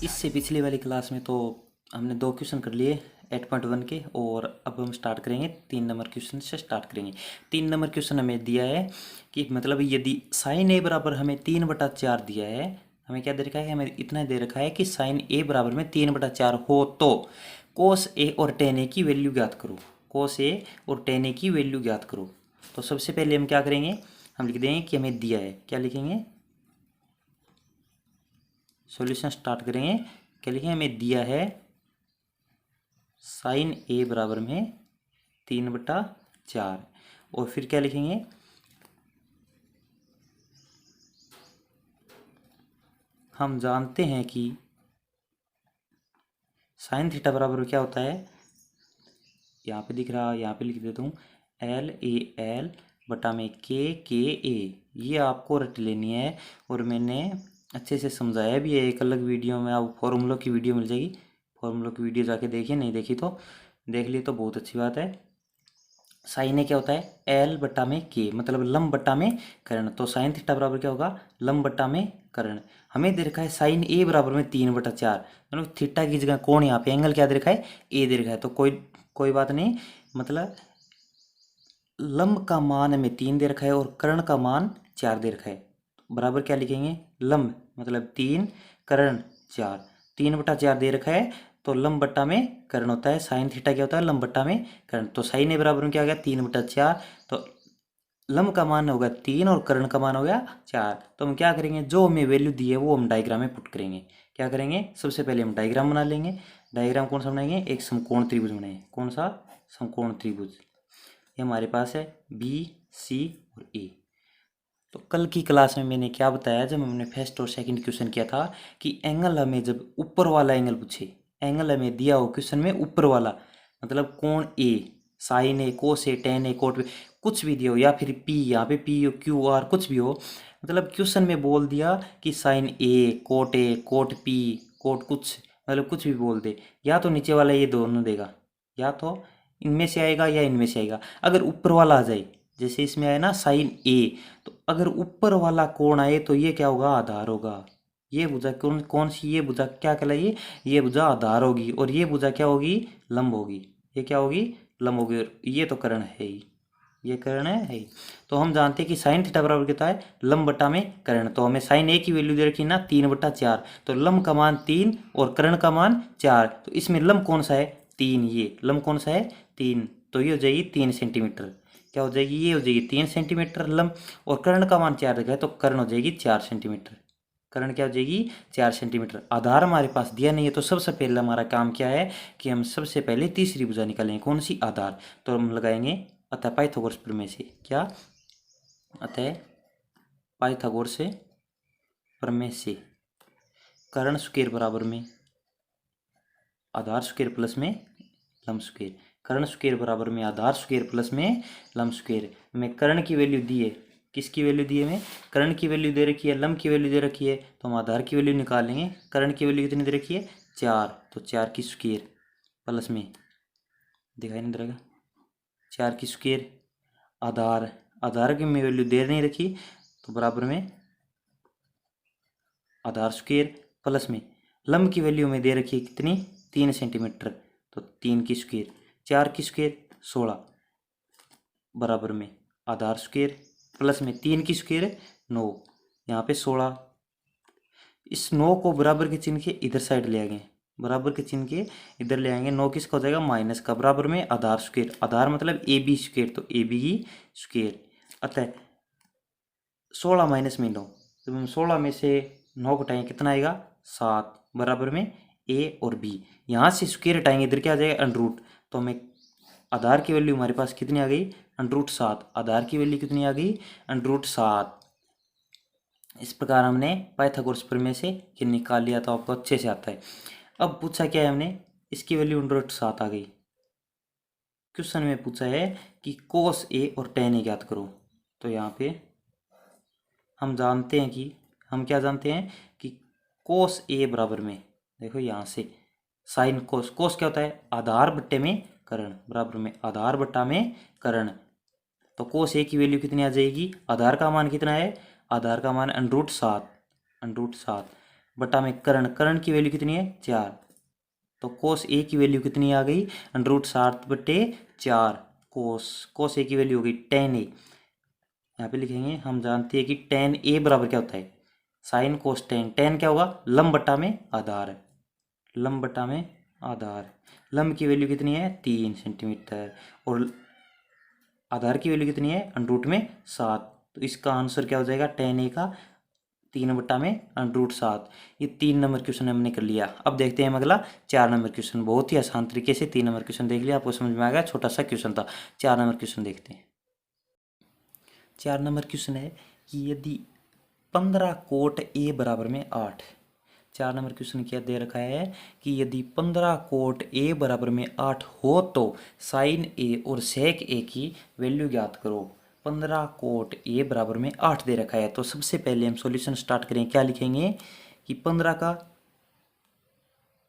इससे पिछली वाली क्लास में तो हमने 2 क्वेश्चन कर लिए 8.1 के, और अब हम स्टार्ट करेंगे 3 नंबर क्वेश्चन से स्टार्ट करेंगे। 3 नंबर क्वेश्चन हमें दिया है कि मतलब यदि साइन ए बराबर हमें 3/4 दिया है, हमें क्या दे रखा है, हमें इतना दे रखा है कि साइन ए बराबर में 3/4 हो तो कोस ए और टेन ए की वैल्यू ज्ञात करो। कोस ए और टेन ए की वैल्यू ज्ञात करो। तो सबसे पहले हम क्या करेंगे, हम लिख देंगे कि हमें दिया है, क्या लिखेंगे, सॉल्यूशन स्टार्ट करेंगे। क्या लिखेंगे, हमें दिया है साइन ए बराबर में 3/4, और फिर क्या लिखेंगे, हम जानते हैं कि साइन थीटा बराबर क्या होता है, यहाँ पे दिख रहा, यहाँ पे लिख देता हूँ LAL बटा में KA। ये आपको रट लेनी है, और मैंने अच्छे से समझाया भी है एक अलग वीडियो में, आप फॉर्मूलों की वीडियो मिल जाएगी, फॉर्मूलों की वीडियो जाके देखिए, नहीं देखी तो देख ली तो बहुत अच्छी बात है। साइन ए क्या होता है, L बटा में K, मतलब लंब बटा में कर्ण। तो साइन थीटा बराबर क्या होगा, लंब बटा में कर्ण। हमें दे रखा है साइन ए बराबर में 3/4, मतलब थीटा की जगह कौन, यहाँ पे एंगल क्या दे रखा है, ए दे रखा है। तो कोई बात नहीं, मतलब लंब का मान हमें 3 दे रखा है और कर्ण का मान 4 दे रखा है। बराबर क्या लिखेंगे, लंब मतलब 3, कर्ण 4, 3/4 दे रखा है, तो लंब बट्टा में कर्ण होता है। साइन थीटा क्या होता है, लंब बट्टा में कर्ण। तो साइन ए बराबर में क्या हो गया, 3/4, तो लंब का मान होगा 3 और कर्ण का मान हो गया 4। तो हम क्या करेंगे, जो हमें वैल्यू दी है वो हम डायग्राम में पुट करेंगे। क्या करेंगे, सबसे पहले हम डायग्राम बना लेंगे। डायग्राम कौन सा बनाएंगे, एक समकोण त्रिभुज बनाएंगे। कौन सा, समकोण त्रिभुज। ये हमारे पास है BC और A। तो कल की क्लास में मैंने क्या बताया, जब हमने फर्स्ट और सेकंड क्वेश्चन किया था, कि एंगल हमें जब ऊपर वाला एंगल पूछे, एंगल हमें दिया हो क्वेश्चन में ऊपर वाला, मतलब कोण A, sine A, cos A, tan A, cot A, कुछ भी दिया हो, या फिर P, यहाँ पे P हो, QR, कुछ भी हो, मतलब क्वेश्चन में बोल दिया कि साइन ए, कोट P, कोट कुछ, मतलब कुछ भी बोल दे, या तो नीचे वाला ये दोनों देगा, या तो इनमें से आएगा या इनमें से आएगा। अगर ऊपर वाला आ जाए, जैसे इसमें आया ना साइन ए, तो अगर ऊपर वाला कोण आए तो ये क्या होगा, आधार होगा। ये भुजा कौन कौन सी, ये भुजा क्या कहलाएगी, ये भुजा आधार होगी, और ये भुजा क्या होगी, लंब होगी। ये क्या होगी, लंब होगी, और ये तो कर्ण है ही, ये कर्ण है ही। तो हम जानते हैं कि साइन थीटा बराबर कितना है, लंब बटा में कर्ण। तो हमें साइन ए की वैल्यू दे रखी है ना 3/4, तो लंब का मान 3 और कर्ण का मान 4। तो इसमें लंब कौन सा है, 3, ये लंब कौन सा है, 3, तो ये हो जाएगी 3 सेंटीमीटर। क्या हो जाएगी, ये हो जाएगी 3 सेंटीमीटर लंब, और कर्ण का मान 4 रखा है, तो कर्ण हो जाएगी 4 सेंटीमीटर। कर्ण क्या हो जाएगी, 4 सेंटीमीटर। आधार हमारे पास दिया नहीं है, तो सबसे पहले हमारा काम क्या है कि हम सबसे पहले तीसरी भुजा निकालेंगे, कौन सी, आधार। तो हम लगाएंगे अतः पाइथागोरस प्रमेय से, क्या, अतः पाइथागोरस से प्रमेय से कर्ण स्क्वायर बराबर में आधार स्क्वायर प्लस में लंब स्क्वायर, कर्ण स्क्वायर बराबर में आधार स्क्वायर प्लस में लंब स्क्वायर। हमें कर्ण की वैल्यू दी है, किसकी वैल्यू दी है, हमें कर्ण की वैल्यू दे रखी है, लंब की वैल्यू दे रखी है, तो हम आधार की वैल्यू निकालेंगे। कर्ण की वैल्यू कितनी दे रखी है, 4, तो 4 की स्क्वायर प्लस में, दिखाई नहीं दे रहा, 4 की स्क्वायर, आधार, आधार की में वैल्यू दे नहीं रखी, तो बराबर में आधार स्क्वायर प्लस में लंब की वैल्यू में दे रखी है कितनी, 3 सेंटीमीटर, तो 3 की स्क्वायर, 4 की स्क्वायर 16, बराबर में आधार स्क्वायर प्लस में 3 की स्क्वायर 9, यहाँ पे 16। इस 9 को बराबर के चिन्ह के इधर साइड ले आएंगे, बराबर के चिन्ह के इधर ले आएंगे। 9 किसका हो जाएगा, माइनस का, बराबर में आधार स्क्वायर, आधार मतलब AB स्क्वायर, तो AB की स्क्वायर। अतः 16 माइनस में 9, जब हम 16 में से 9 घटाएंगे कितना आएगा, 7, बराबर में A और B। यहाँ से स्क्वायर हटाएंगे, इधर क्या आ जाएगा, अंडरूट। तो हमें आधार की वैल्यू हमारे पास कितनी आ गई, √7। आधार की वैल्यू कितनी आ गई, √7। इस प्रकार हमने पाइथागोरस प्रमेय से ये निकाल लिया, तो आपको अच्छे से आता है। अब पूछा क्या है हमने, इसकी वैल्यू √7 आ गई। क्वेश्चन में पूछा है कि कोस ए और टेन ए ज्ञात करो। तो यहाँ पे हम जानते हैं कि, हम क्या जानते हैं कि कोस ए बराबर में, देखो यहाँ से साइन कोस, कोस क्या होता है, आधार बट्टे में कर्ण, बराबर में आधार बट्टा में कर्ण। तो कोस ए की वैल्यू कितनी आ जाएगी, आधार का मान कितना है, आधार का मान √7, √7, बटा में कर्ण, कर्ण की वैल्यू कितनी है 4, तो कोस ए की वैल्यू कितनी आ गई √7/4। कोस ए की वैल्यू हो गई tan ए। यहाँ पे लिखेंगे, हम जानते हैं कि tan ए बराबर क्या होता है साइन कोस टेन। टेन क्या होगा लंब बटा में आधार, लंब बटा में आधार। लंब की वैल्यू कितनी है 3 सेंटीमीटर और आधार की वैल्यू कितनी है √7। तो इसका आंसर क्या हो जाएगा tan ए का 3/√7। ये 3 नंबर क्वेश्चन हमने कर लिया। अब देखते हैं हम अगला 4 नंबर क्वेश्चन। बहुत ही आसान तरीके से 3 नंबर क्वेश्चन देख लिया, आपको समझ में आ गया, छोटा सा क्वेश्चन था। 4 नंबर क्वेश्चन देखते हैं। 4 नंबर क्वेश्चन है कि यदि 15 कोट ए बराबर में 8। 4 नंबर क्वेश्चन क्या दे रखा है कि यदि 15 कोट ए बराबर में 8 हो तो साइन ए और सेक ए की वैल्यू ज्ञात करो। 15 कोट ए बराबर में 8 दे रखा है, तो सबसे पहले हम सॉल्यूशन स्टार्ट करें। क्या लिखेंगे कि 15 का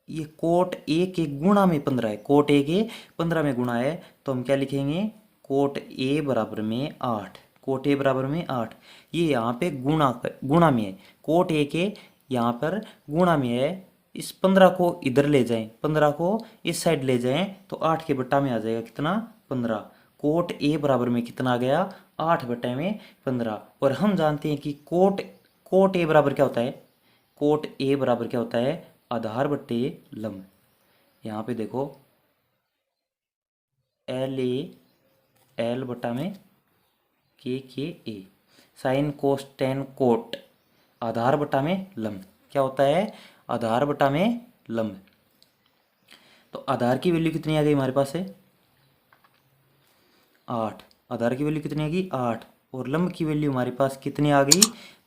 ये कोट ए के गुणा में 15 है, कोट ए के 15 में गुणा है, तो हम क्या लिखेंगे कोट ए बराबर में 8। कोट ए बराबर में 8, ये यहाँ पे गुणा में है, कोट ए के यहाँ पर गुणा में है। इस 15 को इधर ले जाएं, 15 को इस साइड ले जाएं तो 8 के बट्टा में आ जाएगा कितना 15। कोट ए बराबर में कितना आ गया 8 बट्टे में 15। और हम जानते हैं कि कोट ए बराबर क्या होता है, कोट ए बराबर क्या होता है आधार बट्टे लंब। यहाँ पे देखो एल ए एल बटा में के ए, साइन कोस टेन कोट, आधार बटा में लंब क्या होता है आधार बटा में लंब। तो आधार की वैल्यू कितनी आ गई हमारे पास है 8, आधार की वैल्यू कितनी आ गई 8 और लंब की वैल्यू हमारे पास कितनी आ गई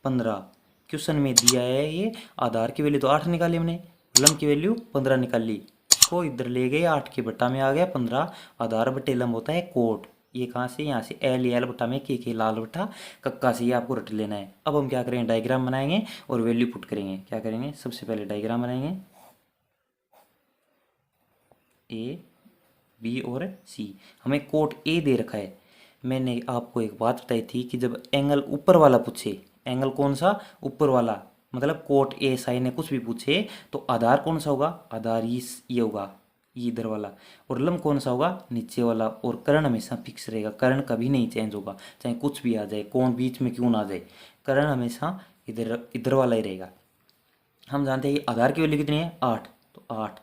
15। क्वेश्चन में दिया है ये आधार की वैल्यू तो 8 निकाली हमने, लंब की वैल्यू 15 निकाली, को इधर ले गए 8 के बट्टा में आ गया 15। आधार बटे लंब होता है कोट, ये कहाँ से यहाँ से एल बटा में के लाल बटा कक्का से, ये आपको रट लेना है। अब हम क्या करेंगे डायग्राम बनाएंगे और वैल्यू पुट करेंगे। क्या करेंगे सबसे पहले डायग्राम बनाएंगे ए बी और सी। हमें कोट ए दे रखा है। मैंने आपको एक बात बताई थी कि जब एंगल ऊपर वाला पूछे, एंगल कौन सा ऊपर वाला, मतलब कोट ए साइन है कुछ भी पूछे तो आधार कौन सा होगा आधार ये होगा ये इधर वाला, और लंब कौन सा होगा नीचे वाला, और कर्ण हमेशा फिक्स रहेगा, कर्ण कभी नहीं चेंज होगा चाहे कुछ भी आ जाए, कौन बीच में क्यों ना आ जाए, कर्ण हमेशा इधर इधर वाला ही रहेगा। हम जानते हैं कि आधार की वैल्यू कितनी है 8, तो 8।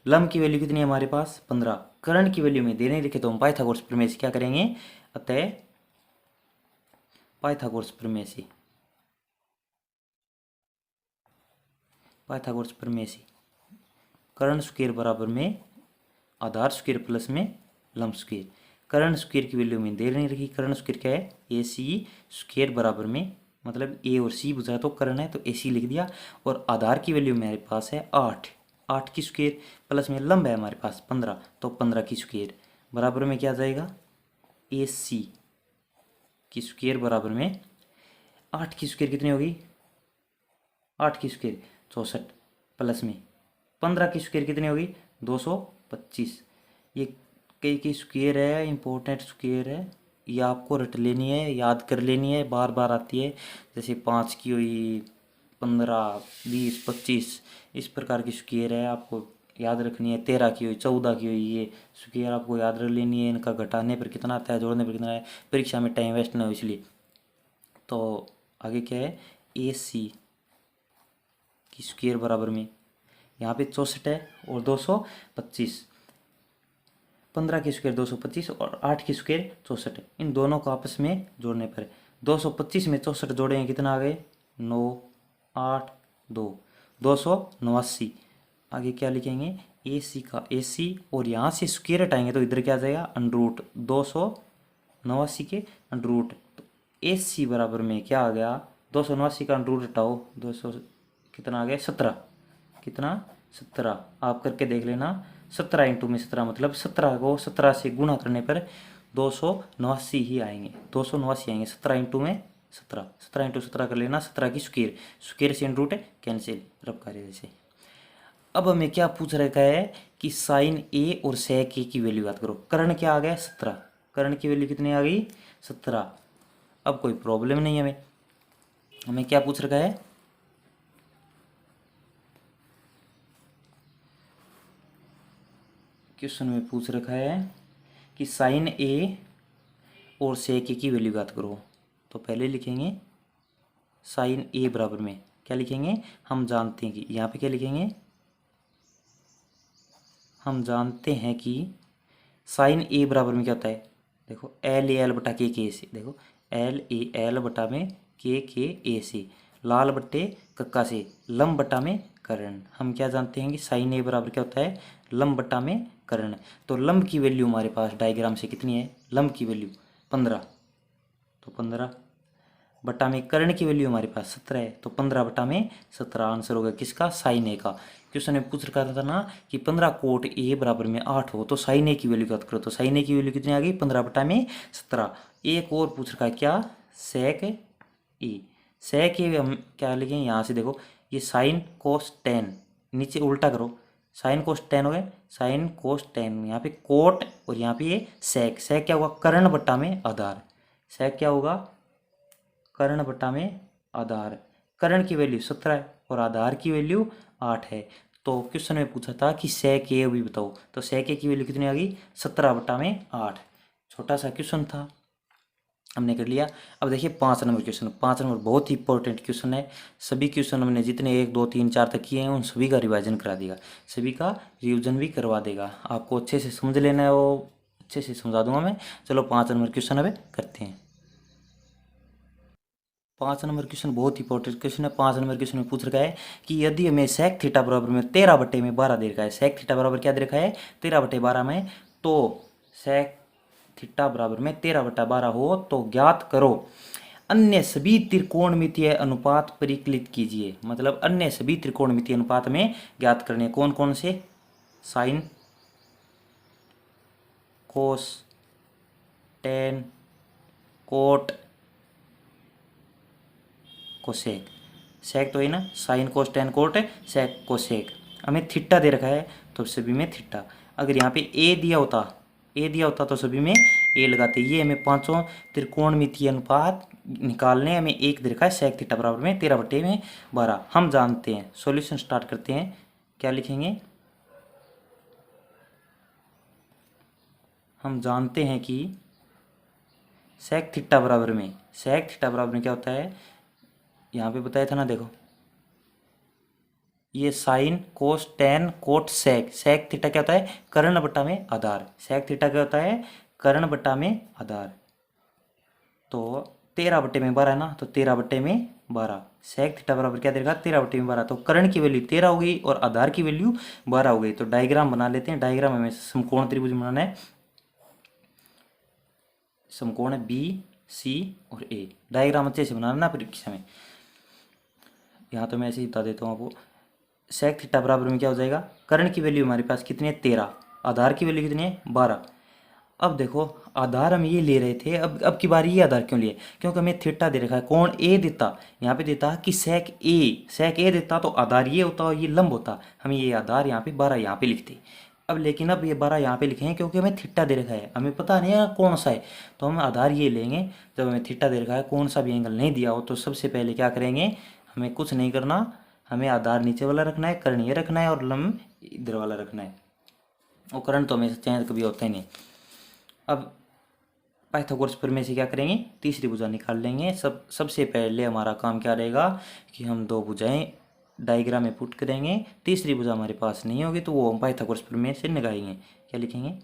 लंब की वैल्यू कितनी है हमारे पास 15। कर्ण की वैल्यू में देने लिखे तो हम पाइथागोरस प्रमेय से क्या करेंगे, अतः पाइथागोरस प्रमेय से, पाइथागोरस प्रमेय से कर्ण स्क्वायर बराबर में आधार स्क्वायर प्लस में लंब स्क्वायर। कर्ण स्क्वायर की वैल्यू में दे नहीं रखी, कर्ण स्क्वायर क्या है ए सी स्क्वायर बराबर में, मतलब ए और सी बुझा तो कर्ण है तो ए सी लिख दिया, और आधार की वैल्यू मेरे पास है 8, 8 की स्क्वायर प्लस में लंब है हमारे पास 15, तो 15 की स्क्वायर बराबर में क्या आ जाएगा ए सी की स्क्वायर बराबर में 8 की स्क्वायर कितनी होगी 8 की स्क्वायर 64 प्लस में 15 की स्क्वायर कितनी होगी 225। ये कई स्क्वायर है, इंपॉर्टेंट स्क्वायर है, ये आपको रट लेनी है, याद कर लेनी है, बार बार आती है। जैसे 5 की हुई 15 20 25 इस प्रकार की स्क्वायर है, आपको याद रखनी है। 13 की हुई 14 की हुई, ये स्क्वायर आपको याद रख लेनी है। इनका घटाने पर कितना आता है जोड़ने पर कितना है, परीक्षा में टाइम वेस्ट ना हो इसलिए। तो आगे क्या है ए सी की स्क्वायर बराबर में यहाँ पे 64 है और 225, 15 की स्क्वायर 225 और 8 की स्क्वायर 64, इन दोनों को आपस में जोड़ने पर 225 में 64 जोड़ेंगे कितना आ गए 9 8 2 289। आगे क्या लिखेंगे ए सी का ए सी, और यहाँ से स्क्वायर हटाएंगे तो इधर क्या आ जाएगा अंडरूट 289 के अंडरूट, तो ए सी बराबर में क्या आ गया 289 का अंडरूट हटाओ 200 कितना आ गया 17, कितना 17 आप करके देख लेना। 17 इंटू में 17 मतलब 17 को 17 से गुणा करने पर 289 ही आएंगे, 289 आएंगे। 17 इंटू में 17, 17 इंटू 17 कर लेना, 17 की स्क्वायर, स्क्वायर से रूट कैंसिल रब कार्य जैसे। अब हमें क्या पूछ रखा है कि साइन ए और सेक ए की वैल्यू याद करो। कर्ण क्या आ गया 17, कर्ण की वैल्यू कितनी आ गई 17। अब कोई प्रॉब्लम नहीं हमें, हमें क्या पूछ रखा है क्वेश्चन में पूछ रखा है कि साइन ए और सेक ए की वैल्यू ज्ञात करो। तो पहले लिखेंगे साइन ए बराबर में क्या लिखेंगे, हम जानते हैं कि, यहाँ पे क्या लिखेंगे, हम जानते हैं कि साइन ए बराबर में क्या होता है, देखो एल ए एल बटा के से, देखो एल ए एल बटा में के ए से, लाल बट्टे कक्का से, लम बटा में कर्ण। हम क्या जानते हैं कि साइन ए बराबर क्या होता है, लम बटा में कर्ण। तो लम की वैल्यू हमारे पास डायग्राम से कितनी है, लम की वैल्यू 15, तो 15 बटा में कर्ण की वैल्यू हमारे पास 17 है, तो 15 बटा में 17 आंसर होगा किसका, साइन ए का। क्वेश्चन में पूछ रखा था ना कि 15 कोट ए बराबर में 8 हो तो साइन ए की वैल्यू ज्ञात करो। तो साइन ए की वैल्यू कितनी आ गई, 15 बटा में 17। एक और पूछ रखा है क्या, सेक ए। सेक ए हम क्या लिखें, यहाँ से देखो ये साइन कोस टेन, नीचे उल्टा करो, साइन कोस टेन हो गए, साइन कोस टेन, यहाँ पे कोट और यहाँ पे ये सेक। सेक क्या होगा, कर्ण बट्टा में आधार। सेक क्या होगा, कर्ण बट्टा में आधार। कर्ण की वैल्यू 17 है और आधार की वैल्यू 8 है। तो क्वेश्चन में पूछा था कि सेक ए भी बताओ, तो सेक ए की वैल्यू कितनी आ गई, 17 बटा में 8। छोटा सा क्वेश्चन था, हमने कर लिया। अब देखिए 5 नंबर क्वेश्चन। 5 नंबर बहुत ही इंपॉर्टेंट क्वेश्चन है। सभी क्वेश्चन हमने जितने 1 2 3 4 तक किए हैं उन सभी का रिवाइजन करा देगा, सभी का रिविजन भी करवा देगा। आपको अच्छे से समझ लेना है, वो अच्छे से समझा दूंगा मैं। चलो 5 नंबर क्वेश्चन अब करते हैं। 5 नंबर क्वेश्चन बहुत इंपॉर्टेंट क्वेश्चन है। 5 नंबर क्वेश्चन में पूछ रखा है कि यदि हमें सेक थीटा बराबर में 13 बटे में 12 दे रखा है, सेक थीटा बराबर क्या दे रखा है, 13 बटे 12 में, तो सेक थीटा बराबर में 13 बटा 12 हो तो ज्ञात करो अन्य सभी त्रिकोणमितीय अनुपात परिकलित कीजिए। मतलब अन्य सभी त्रिकोणमितीय अनुपात में ज्ञात करने कौन कौन से, sine, cos, tan, cot, cosec. Sec तो है ना, sine cos tan cot sec cosec. हमें थीटा दे रखा है तो सभी में थीटा। अगर यहाँ पे ए दिया होता तो सभी में ए लगाते। ये हमें पांचों त्रिकोणमितीय अनुपात निकालने, हमें एक दे रखा है सेक थीटा बराबर में 13 बटे में 12। हम जानते हैं, सॉल्यूशन स्टार्ट करते हैं। क्या लिखेंगे, हम जानते हैं कि सेक थीटा बराबर में, सेक थीटा बराबर में क्या होता है, यहाँ पे बताया था ना, देखो ये sine cos tan cot sec. Sec theta क्या होता है, कर्ण बट्टा में आधार। सेक थीटा क्या होता है, कर्ण बट्टा में आधार। तो 13 बट्टे में 12 है ना, तो 13 बट्टे में 12। सेक थीटा बराबर क्या देगा, 13 बट्टे में 12। तो कर्ण की वैल्यू 13 हो गई और आधार की वैल्यू 12 हो गई। तो डायग्राम बना लेते हैं। डायग्राम हमें समकोण त्रिभुज बनाना है। समकोण है बी सी और ए। डायग्राम अच्छे से बनाना ना परीक्षा में। यहाँ तो मैं ऐसे ही बता देता हूँ आपको। सेक थीटा बराबर में क्या हो जाएगा, कर्ण की वैल्यू हमारे पास कितनी है 13, आधार की वैल्यू कितनी है 12। अब देखो आधार हम ये ले रहे थे, अब की बार ये आधार क्यों लिए, क्योंकि हमें थीटा दे रखा है। कौन, ए देता, यहाँ पे देता कि सेक ए देता तो आधार ये होता और ये लंब होता। हम ये आधार यहाँ पे 12 यहाँ पे लिखते। अब लेकिन अब ये 12 यहाँ पे लिखे हैं क्योंकि हमें थीटा दे रखा है, हमें पता नहीं है कौन सा है, तो हम आधार ये लेंगे। जब हमें थीटा दे रखा है, कौन सा भी एंगल नहीं दिया हो, तो सबसे पहले क्या करेंगे, हमें कुछ नहीं करना, हमें आधार नीचे वाला रखना है, कर्ण ये रखना है और लंब इधर वाला रखना है। और कर्ण तो हमेशा चेंज कभी होता ही नहीं। अब पाइथागोरस प्रमेय से क्या करेंगे, तीसरी भुजा निकाल लेंगे। सबसे पहले हमारा काम क्या रहेगा कि हम दो भुजाएं डायग्राम में पुट करेंगे। तीसरी भुजा हमारे पास नहीं होगी तो वो हम पाइथागोरस प्रमेय से निकालेंगे। क्या लिखेंगे,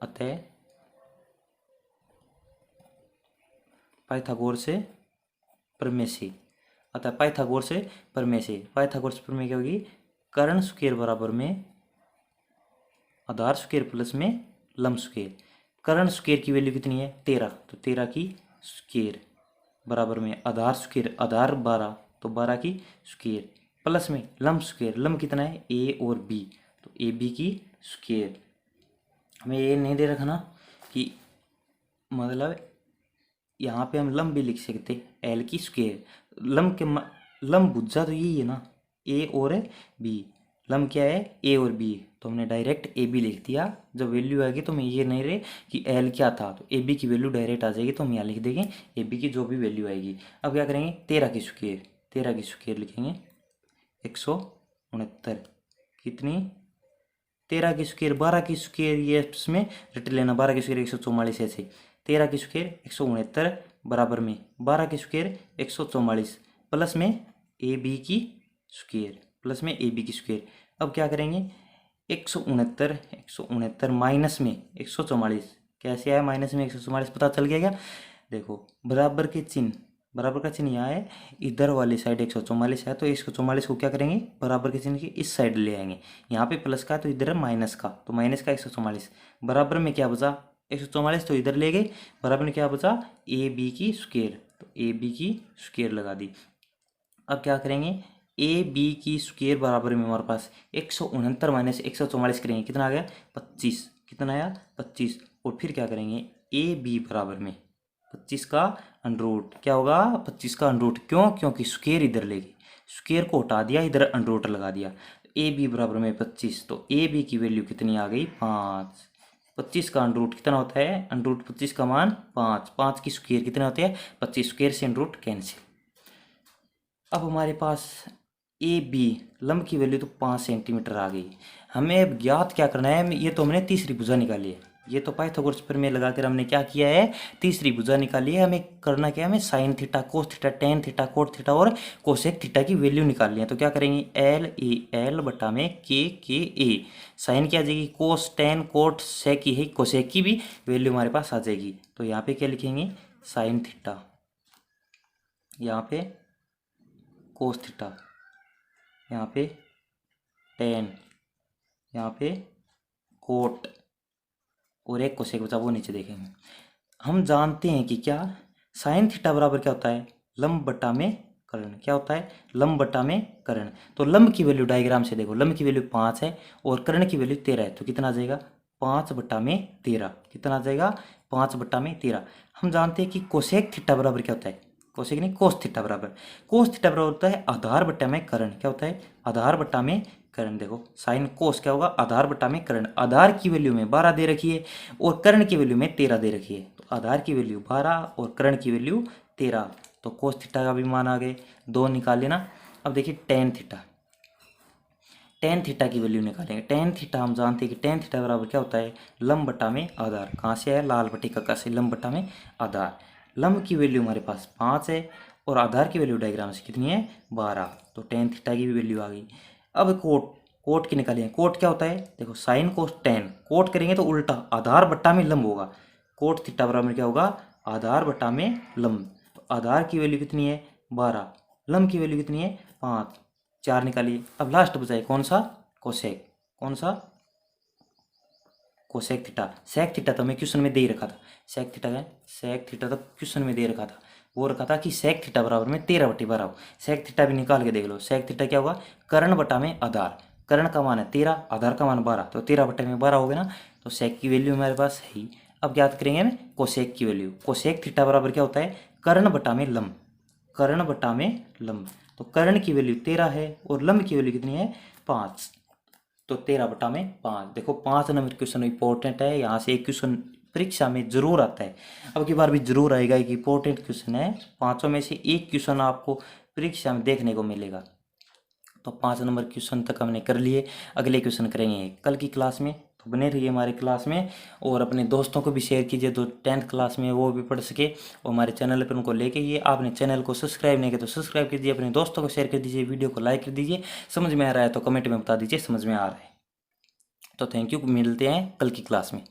अतः पाइथागोरस प्रमेय से, अतः पाइथागोरस प्रमेय से, पाइथागोरस प्रमेय क्या होगी, कर्ण स्क्वायर बराबर में आधार स्क्वायर प्लस में लंब स्क्वायर। कर्ण स्क्वायर की वैल्यू कितनी है 13, तो 13 की स्क्वायर बराबर में आधार स्क्वायर, आधार 12 तो 12 की स्क्वायर प्लस में लंब स्क्वायर। लंब कितना है ए और बी, तो ए बी की स्क्वायर। हमें ये नहीं दे रखा ना कि, मतलब यहाँ पे हम लंब भी लिख सकते एल की स्क्वायर। लंब के लंब भुजा तो यही है ना, ए और बी। लंब क्या है, ए और बी, तो हमने डायरेक्ट ए बी लिख दिया। जब वैल्यू आएगी तो मैं ये नहीं रहे कि एल क्या था, तो ए बी की वैल्यू डायरेक्ट आ जाएगी, तो हम यहाँ लिख देंगे ए बी की जो भी वैल्यू आएगी। अब क्या करेंगे, 13 की स्क्वायर, 13 की स्क्वायर लिखेंगे 169 कितनी 13 की स्क्वायर 12 की स्क्वायर, ये इसमें रट लेना, 12 की स्क्वायर 144 ऐसे, 13 की स्क्वायर 169 बराबर में 12 की स्क्वायर 144 प्लस में ए बी की स्क्वायर, प्लस में ए बी की स्क्वायर। अब क्या करेंगे, 169 माइनस में 144, कैसे आया माइनस में 144, पता चल गया क्या? देखो बराबर के चिन्ह, बराबर का चिन्ह यहाँ है, इधर वाली साइड 144 है, तो 144 को क्या करेंगे, बराबर के चिन्ह की इस साइड ले आएंगे। यहाँ पे प्लस का है तो इधर है माइनस का, तो माइनस का 144, बराबर में क्या बचा 144, तो इधर ले गए, बराबर में क्या बचा ए बी की स्क्वायर, तो ए बी की स्क्वायर लगा दी। अब क्या करेंगे, ए बी की स्क्वायर बराबर में हमारे पास 169 माइनस 144 करेंगे, कितना आ गया 25, कितना आया 25। और फिर क्या करेंगे, ए बी बराबर में 25 का अंडरूट, क्या होगा 25 का अंडरूट, क्यों, क्योंकि स्क्वायर इधर ले गई, स्क्वायर को हटा दिया, इधर अंडरूट लगा दिया, ए बी बराबर में 25, तो ए बी की वैल्यू कितनी आ गई 5। 25 का अंडरूट कितना होता है, अंडरूट 25 का मान 5, 5 की स्क्वायर कितने होते हैं 25, स्क्वायर से अंडरूट कैंसिल। अब हमारे पास ए बी लंब की वैल्यू तो 5 सेंटीमीटर आ गई। हमें अब ज्ञात क्या करना है, ये तो हमने तीसरी भुजा निकाली है, ये तो पाइथागोरस प्रमेय लगाकर हमने क्या किया है, तीसरी भुजा निकाली है। हमें करना क्या है, हमें sine theta, cos theta, tan theta, cot theta और कोसेक थीटा की वैल्यू निकालनी है। तो क्या करेंगे, एल ए एल बटा में के ए, साइन क्या आ जाएगी, कोस टेन कोट सेक की है, कोसेक की भी वैल्यू हमारे पास आ जाएगी। तो यहाँ पे क्या लिखेंगे, साइन थीटा, यहाँ पे कोस थीटा, यहाँ पे टेन, यहाँ पे कोट और एक कोसेक बचा, वो नीचे देखेंगे। हम जानते हैं कि क्या साइन थीटा बराबर क्या होता है, लंब बटा में कर्ण, क्या होता है लंब बटा में कर्ण। तो लंब की वैल्यू डायग्राम से देखो, लंब की वैल्यू 5 है और कर्ण की वैल्यू 13 है, तो कितना आ जाएगा 5 बटा में 13, कितना आ जाएगा 5 बटा में 13। हम जानते हैं कि कोसेक थीटा बराबर क्या होता है, कोसेक नहीं कोस थीटा बराबर, कोस थीटा बराबर होता है आधार बटा में कर्ण, क्या होता है आधार बटा में कर्ण। देखो साइन कोस क्या होगा, आधार बटा में कर्ण, आधार की वैल्यू में 12 दे रखी है और कर्ण की वैल्यू में 13 दे रखी है, तो आधार की वैल्यू 12 और कर्ण की वैल्यू 13, तो कोस थीटा का भी मान आ गए, 2 निकाल लेना। अब देखिए टेन थीटा, टेन थीटा की वैल्यू निकालेंगे। टेन थीटा हम जानते हैं कि टेन थीटा बराबर क्या होता है, लंब बटा में आधार, कहाँ से आया लाल बटे का से, लंब बटा में आधार। लंब की वैल्यू हमारे पास 5 है और आधार की वैल्यू डायग्राम से कितनी है 12, तो टेन थीटा की भी वैल्यू आ गई। अब कोट, कोट की निकालेंगे, कोट क्या होता है, देखो साइन कोस टेन, कोट करेंगे तो उल्टा आधार बट्टा में लंब होगा, कोट थीटा बराबर क्या होगा आधार बट्टा में लंब, तो आधार की वैल्यू कितनी है 12, लंब की वैल्यू कितनी है 5, 4 निकालिए। अब लास्ट बचाए कौन सा, कोसेक, कौन सा कोसेक थीटा। सेक थीटा तो हमें क्वेश्चन में दे ही रखा था, सेक थीटा का, सेक थीटा तो क्वेश्चन में दे रखा था, वो रखा था कि सेक थीटा बराबर में 13 बटे 12 हो। सेक थीटा भी निकाल के देख लो, सेक थीटा क्या होगा कर्ण बटा में आधार, कर्ण का मान है 13, आधार का मान 12, तो 13 बटे में 12 हो गया ना, तो सेक की वैल्यू हमारे पास है ही। अब ज्ञात करेंगे हम कोसेक की वैल्यू, कोसेक थीटा बराबर क्या होता है कर्ण बटा में लंब, कर्ण बटा में लंब, तो कर्ण की वैल्यू 13 है और लंब की वैल्यू कितनी है 5, तो 13 बटा में 5। देखो 5 नंबर क्वेश्चन इंपॉर्टेंट है, यहाँ से एक क्वेश्चन परीक्षा में जरूर आता है, अब की बार भी जरूर आएगा, एक इंपॉर्टेंट क्वेश्चन है, पांचों में से एक क्वेश्चन आपको परीक्षा में देखने को मिलेगा। तो 5 नंबर क्वेश्चन तक हमने कर लिए, अगले क्वेश्चन करेंगे कल की क्लास में, तो बने रहिए हमारे क्लास में और अपने दोस्तों को भी शेयर कीजिए, जो 10th क्लास में वो भी पढ़ सके और हमारे चैनल पर उनको लेके आइए। आपने चैनल को सब्सक्राइब नहीं किया तो सब्सक्राइब कीजिए, अपने दोस्तों को शेयर कर दीजिए, वीडियो को लाइक कर दीजिए, समझ में आ रहा है तो कमेंट में बता दीजिए समझ में आ रहा है। तो थैंक यू, मिलते हैं कल की क्लास में।